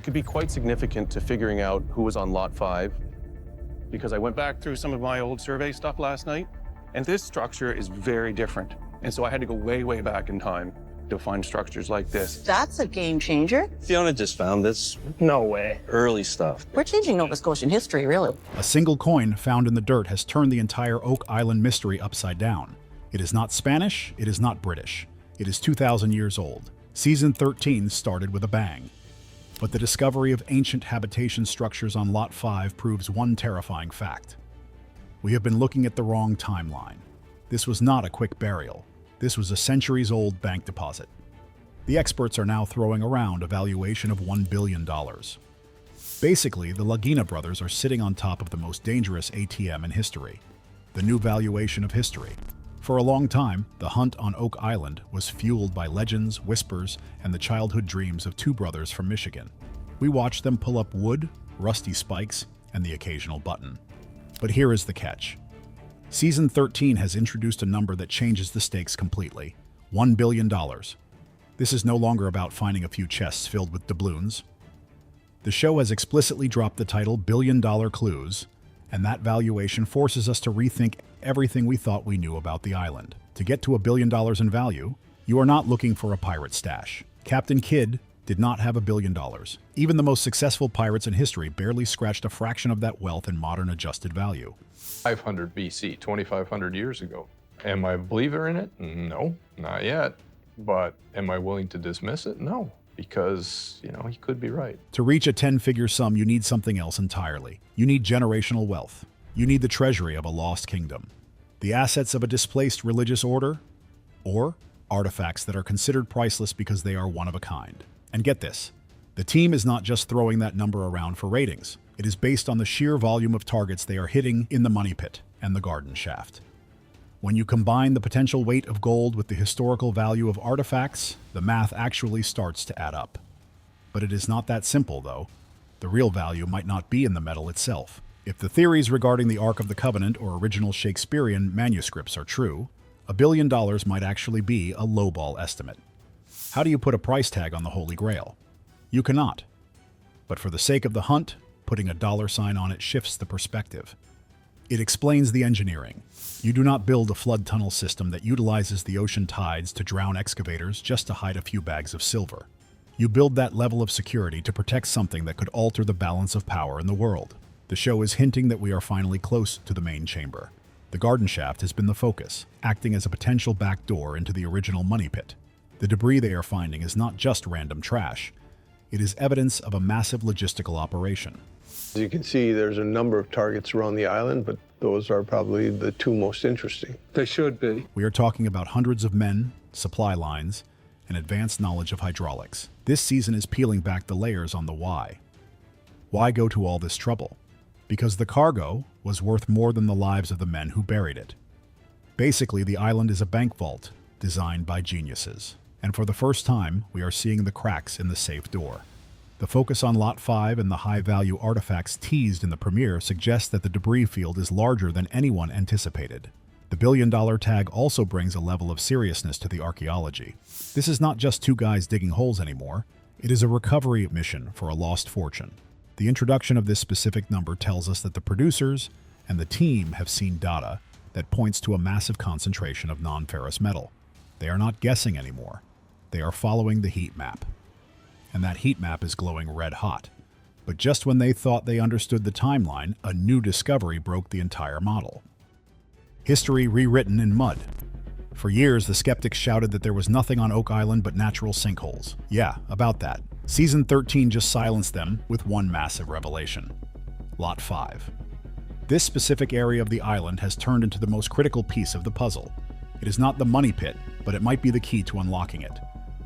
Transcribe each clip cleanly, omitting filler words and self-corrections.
It could be quite significant to figuring out who was on Lot 5, because I went back through some of my old survey stuff last night, and this structure is very different. And so I had to go way, way back in time to find structures like this. That's a game changer. Fiona just found this. No way. Early stuff. We're changing Nova Scotian history, really. A single coin found in the dirt has turned the entire Oak Island mystery upside down. It is not Spanish, it is not British. It is 2,000 years old. Season 13 started with a bang. But the discovery of ancient habitation structures on Lot 5 proves one terrifying fact. We have been looking at the wrong timeline. This was not a quick burial. This was a centuries-old bank deposit. The experts are now throwing around a valuation of $1 billion. Basically, the Lagina brothers are sitting on top of the most dangerous ATM in history. The new valuation of history. For a long time, the hunt on Oak Island was fueled by legends, whispers, and the childhood dreams of two brothers from Michigan. We watched them pull up wood, rusty spikes, and the occasional button. But here is the catch. Season 13 has introduced a number that changes the stakes completely. $1 billion. This is no longer about finding a few chests filled with doubloons. The show has explicitly dropped the title Billion-Dollar Clues, and that valuation forces us to rethink everything we thought we knew about the island. To get to $1 billion in value, you are not looking for a pirate stash. Captain Kidd did not have $1 billion. Even the most successful pirates in history barely scratched a fraction of that wealth in modern adjusted value. 500 BC, 2,500 years ago. Am I a believer in it? No, not yet. But am I willing to dismiss it? No, because, he could be right. To reach a 10-figure sum, you need something else entirely. You need generational wealth. You need the treasury of a lost kingdom, the assets of a displaced religious order, or artifacts that are considered priceless because they are one of a kind. And get this, the team is not just throwing that number around for ratings. It is based on the sheer volume of targets they are hitting in the money pit and the garden shaft. When you combine the potential weight of gold with the historical value of artifacts, the math actually starts to add up. But it is not that simple, though. The real value might not be in the metal itself. If the theories regarding the Ark of the Covenant or original Shakespearean manuscripts are true, $1 billion might actually be a lowball estimate. How do you put a price tag on the Holy Grail? You cannot. But for the sake of the hunt, putting a dollar sign on it shifts the perspective. It explains the engineering. You do not build a flood tunnel system that utilizes the ocean tides to drown excavators just to hide a few bags of silver. You build that level of security to protect something that could alter the balance of power in the world. The show is hinting that we are finally close to the main chamber. The garden shaft has been the focus, acting as a potential backdoor into the original money pit. The debris they are finding is not just random trash. It is evidence of a massive logistical operation. As you can see, there's a number of targets around the island, but those are probably the two most interesting. They should be. We are talking about hundreds of men, supply lines, and advanced knowledge of hydraulics. This season is peeling back the layers on the why. Why go to all this trouble? Because the cargo was worth more than the lives of the men who buried it. Basically, the island is a bank vault designed by geniuses. And for the first time, we are seeing the cracks in the safe door. The focus on Lot 5 and the high-value artifacts teased in the premiere suggests that the debris field is larger than anyone anticipated. The billion-dollar tag also brings a level of seriousness to the archaeology. This is not just two guys digging holes anymore. It is a recovery mission for a lost fortune. The introduction of this specific number tells us that the producers and the team have seen data that points to a massive concentration of non-ferrous metal. They are not guessing anymore. They are following the heat map. And that heat map is glowing red hot. But just when they thought they understood the timeline, a new discovery broke the entire model. History rewritten in mud. For years, the skeptics shouted that there was nothing on Oak Island but natural sinkholes. Yeah, about that. Season 13 just silenced them with one massive revelation. Lot 5. This specific area of the island has turned into the most critical piece of the puzzle. It is not the money pit, but it might be the key to unlocking it.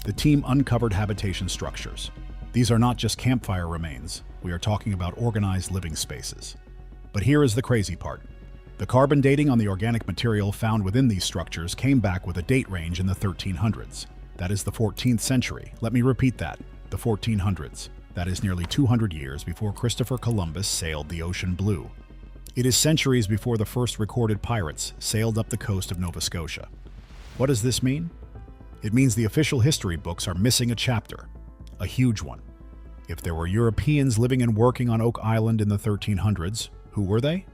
The team uncovered habitation structures. These are not just campfire remains. We are talking about organized living spaces. But here is the crazy part. The carbon dating on the organic material found within these structures came back with a date range in the 1300s. That is the 14th century. Let me repeat that. The 1400s. That is nearly 200 years before Christopher Columbus sailed the ocean blue. It is centuries before the first recorded pirates sailed up the coast of Nova Scotia. What does this mean? It means the official history books are missing a chapter, a huge one. If there were Europeans living and working on Oak Island in the 1300s, who were they?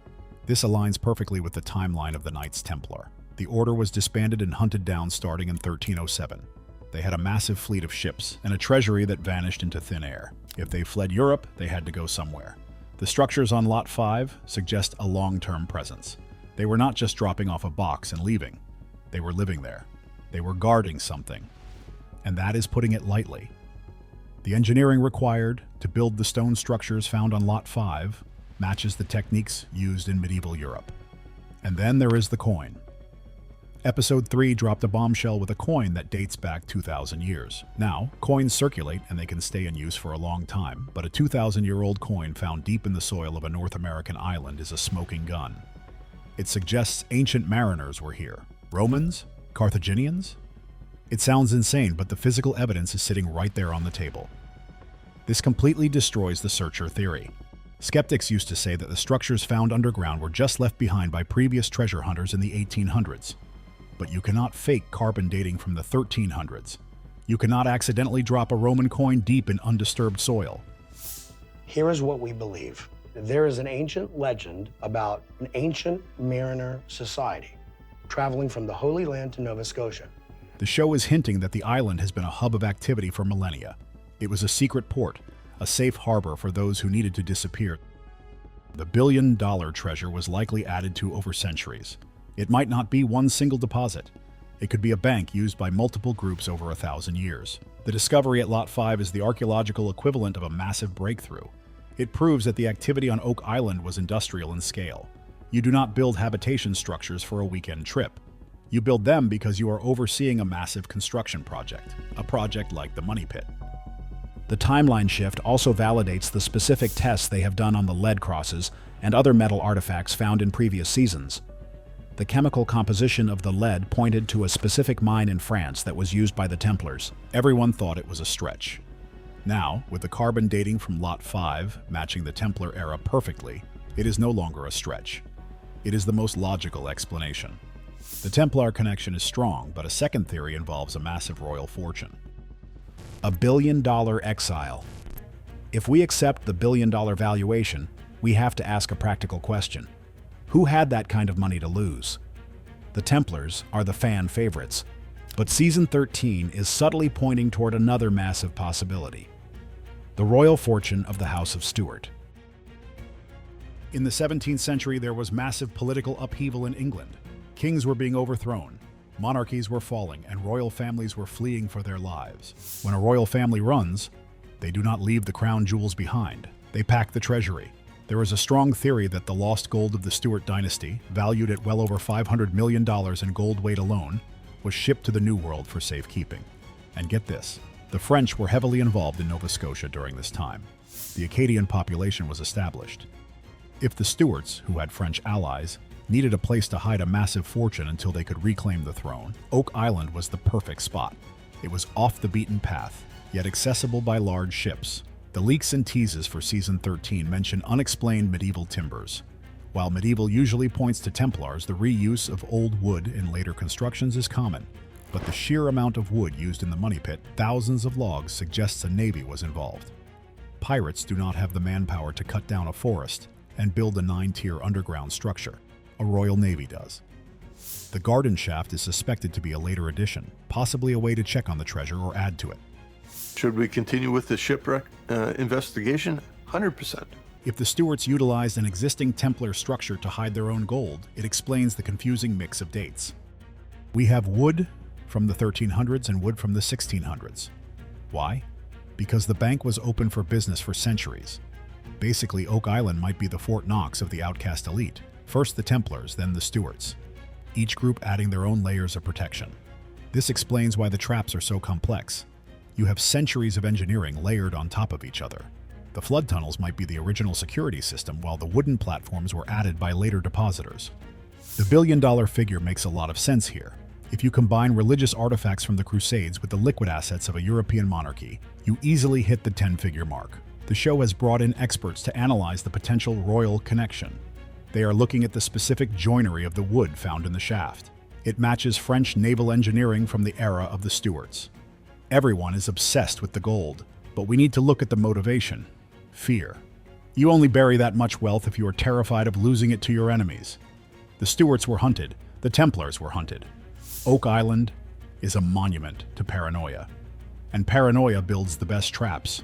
This aligns perfectly with the timeline of the Knights Templar. The order was disbanded and hunted down starting in 1307. They had a massive fleet of ships and a treasury that vanished into thin air. If they fled Europe, they had to go somewhere. The structures on Lot 5 suggest a long-term presence. They were not just dropping off a box and leaving. They were living there. They were guarding something. And that is putting it lightly. The engineering required to build the stone structures found on Lot 5 matches the techniques used in medieval Europe. And then there is the coin. Episode 3 dropped a bombshell with a coin that dates back 2,000 years. Now, coins circulate and they can stay in use for a long time, but a 2,000-year-old coin found deep in the soil of a North American island is a smoking gun. It suggests ancient mariners were here. Romans? Carthaginians? It sounds insane, but the physical evidence is sitting right there on the table. This completely destroys the searcher theory. Skeptics used to say that the structures found underground were just left behind by previous treasure hunters in the 1800s. But you cannot fake carbon dating from the 1300s. You cannot accidentally drop a Roman coin deep in undisturbed soil. Here is what we believe. There is an ancient legend about an ancient mariner society traveling from the Holy Land to Nova Scotia. The show is hinting that the island has been a hub of activity for millennia. It was a secret port, a safe harbor for those who needed to disappear. The billion-dollar treasure was likely added to over centuries. It might not be one single deposit. It could be a bank used by multiple groups over 1,000 years. The discovery at Lot 5 is the archaeological equivalent of a massive breakthrough. It proves that the activity on Oak Island was industrial in scale. You do not build habitation structures for a weekend trip. You build them because you are overseeing a massive construction project, a project like the Money Pit. The timeline shift also validates the specific tests they have done on the lead crosses and other metal artifacts found in previous seasons. The chemical composition of the lead pointed to a specific mine in France that was used by the Templars. Everyone thought it was a stretch. Now, with the carbon dating from Lot 5 matching the Templar era perfectly, it is no longer a stretch. It is the most logical explanation. The Templar connection is strong, but a second theory involves a massive royal fortune. A billion-dollar exile. If we accept the billion-dollar valuation, we have to ask a practical question. Who had that kind of money to lose? The Templars are the fan favorites, but Season 13 is subtly pointing toward another massive possibility. The royal fortune of the House of Stuart. In the 17th century, there was massive political upheaval in England. Kings were being overthrown, monarchies were falling, and royal families were fleeing for their lives. When a royal family runs, they do not leave the crown jewels behind. They pack the treasury. There is a strong theory that the lost gold of the Stuart dynasty, valued at well over $500 million in gold weight alone, was shipped to the New World for safekeeping. And get this, the French were heavily involved in Nova Scotia during this time. The Acadian population was established. If the Stuarts, who had French allies, needed a place to hide a massive fortune until they could reclaim the throne, Oak Island was the perfect spot. It was off the beaten path, yet accessible by large ships. The leaks and teases for Season 13 mention unexplained medieval timbers. While medieval usually points to Templars, the reuse of old wood in later constructions is common. But the sheer amount of wood used in the Money Pit, thousands of logs, suggests a navy was involved. Pirates do not have the manpower to cut down a forest and build a 9-tier underground structure. A Royal Navy does. The garden shaft is suspected to be a later addition, possibly a way to check on the treasure or add to it. Should we continue with the shipwreck investigation? 100%. If the Stuarts utilized an existing Templar structure to hide their own gold, it explains the confusing mix of dates. We have wood from the 1300s and wood from the 1600s. Why? Because the bank was open for business for centuries. Basically, Oak Island might be the Fort Knox of the outcast elite. First the Templars, then the Stuarts. Each group adding their own layers of protection. This explains why the traps are so complex. You have centuries of engineering layered on top of each other. The flood tunnels might be the original security system, while the wooden platforms were added by later depositors. The billion-dollar figure makes a lot of sense here. If you combine religious artifacts from the Crusades with the liquid assets of a European monarchy, you easily hit the 10-figure mark. The show has brought in experts to analyze the potential royal connection. They are looking at the specific joinery of the wood found in the shaft. It matches French naval engineering from the era of the Stuarts. Everyone is obsessed with the gold. But we need to look at the motivation: fear. You only bury that much wealth if you are terrified of losing it to your enemies. The Stuarts were hunted. The Templars were hunted. Oak Island is a monument to paranoia. And paranoia builds the best traps.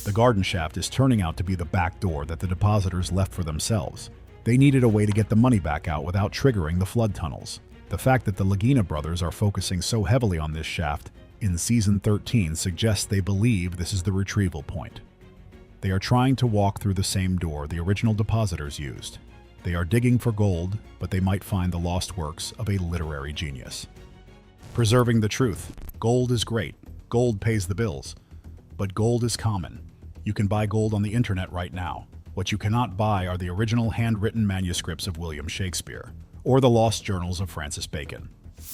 The garden shaft is turning out to be the back door that the depositors left for themselves. They needed a way to get the money back out without triggering the flood tunnels. The fact that the Lagina brothers are focusing so heavily on this shaft in Season 13 suggests they believe this is the retrieval point. They are trying to walk through the same door the original depositors used. They are digging for gold, but they might find the lost works of a literary genius. Preserving the truth. Gold is great. Gold pays the bills. But gold is common. You can buy gold on the internet right now. What you cannot buy are the original handwritten manuscripts of William Shakespeare, or the lost journals of Francis Bacon,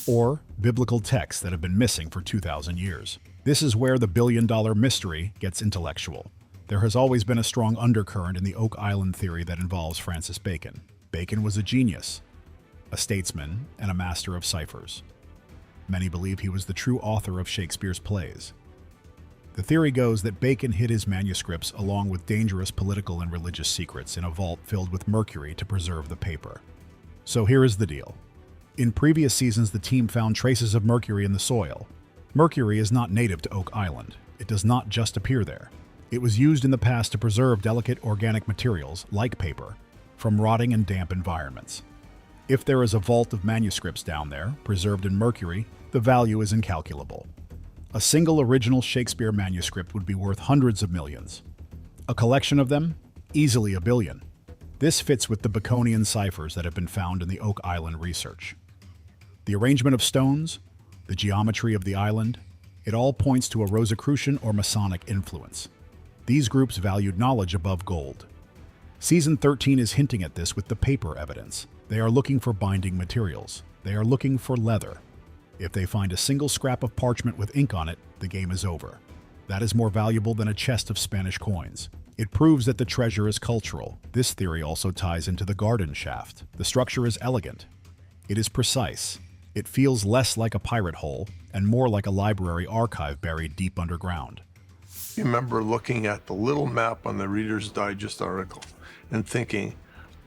or biblical texts that have been missing for 2,000 years. This is where the billion-dollar mystery gets intellectual. There has always been a strong undercurrent in the Oak Island theory that involves Francis Bacon. Bacon was a genius, a statesman, and a master of ciphers. Many believe he was the true author of Shakespeare's plays. The theory goes that Bacon hid his manuscripts along with dangerous political and religious secrets in a vault filled with mercury to preserve the paper. So here is the deal. In previous seasons, the team found traces of mercury in the soil. Mercury is not native to Oak Island. It does not just appear there. It was used in the past to preserve delicate organic materials, like paper, from rotting and damp environments. If there is a vault of manuscripts down there, preserved in mercury, the value is incalculable. A single original Shakespeare manuscript would be worth hundreds of millions. A collection of them? Easily $1 billion. This fits with the Baconian ciphers that have been found in the Oak Island research. The arrangement of stones, the geometry of the island, it all points to a Rosicrucian or Masonic influence. These groups valued knowledge above gold. Season 13 is hinting at this with the paper evidence. They are looking for binding materials. They are looking for leather. If they find a single scrap of parchment with ink on it, the game is over. That is more valuable than a chest of Spanish coins. It proves that the treasure is cultural. This theory also ties into the garden shaft. The structure is elegant. It is precise. It feels less like a pirate hole and more like a library archive buried deep underground. I remember looking at the little map on the Reader's Digest article and thinking,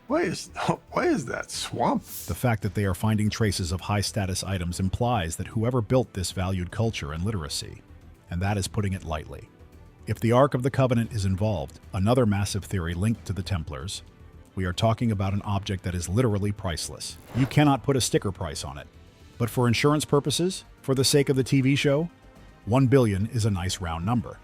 why is that swamp? The fact that they are finding traces of high-status items implies that whoever built this valued culture and literacy, and that is putting it lightly. If the Ark of the Covenant is involved, another massive theory linked to the Templars, we are talking about an object that is literally priceless. You cannot put a sticker price on it. But for insurance purposes, for the sake of the TV show, $1 billion is a nice round number.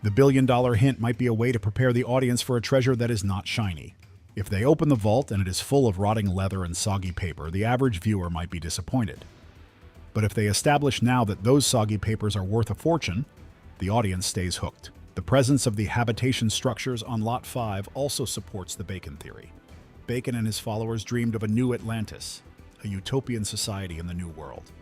The billion-dollar hint might be a way to prepare the audience for a treasure that is not shiny. If they open the vault and it is full of rotting leather and soggy paper, the average viewer might be disappointed. But if they establish now that those soggy papers are worth a fortune, the audience stays hooked. The presence of the habitation structures on Lot 5 also supports the Bacon theory. Bacon and his followers dreamed of a new Atlantis, a utopian society in the New World.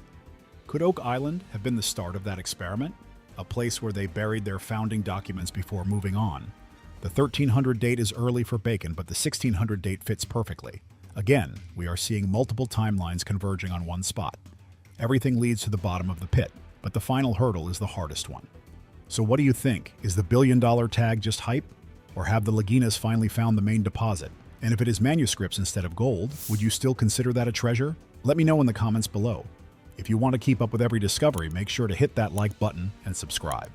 Could Oak Island have been the start of that experiment? A place where they buried their founding documents before moving on. The 1300 date is early for Bacon, but the 1600 date fits perfectly. Again, we are seeing multiple timelines converging on one spot. Everything leads to the bottom of the pit, but the final hurdle is the hardest one. So what do you think? Is the billion-dollar tag just hype? Or have the Laginas finally found the main deposit? And if it is manuscripts instead of gold, would you still consider that a treasure? Let me know in the comments below. If you want to keep up with every discovery, make sure to hit that like button and subscribe.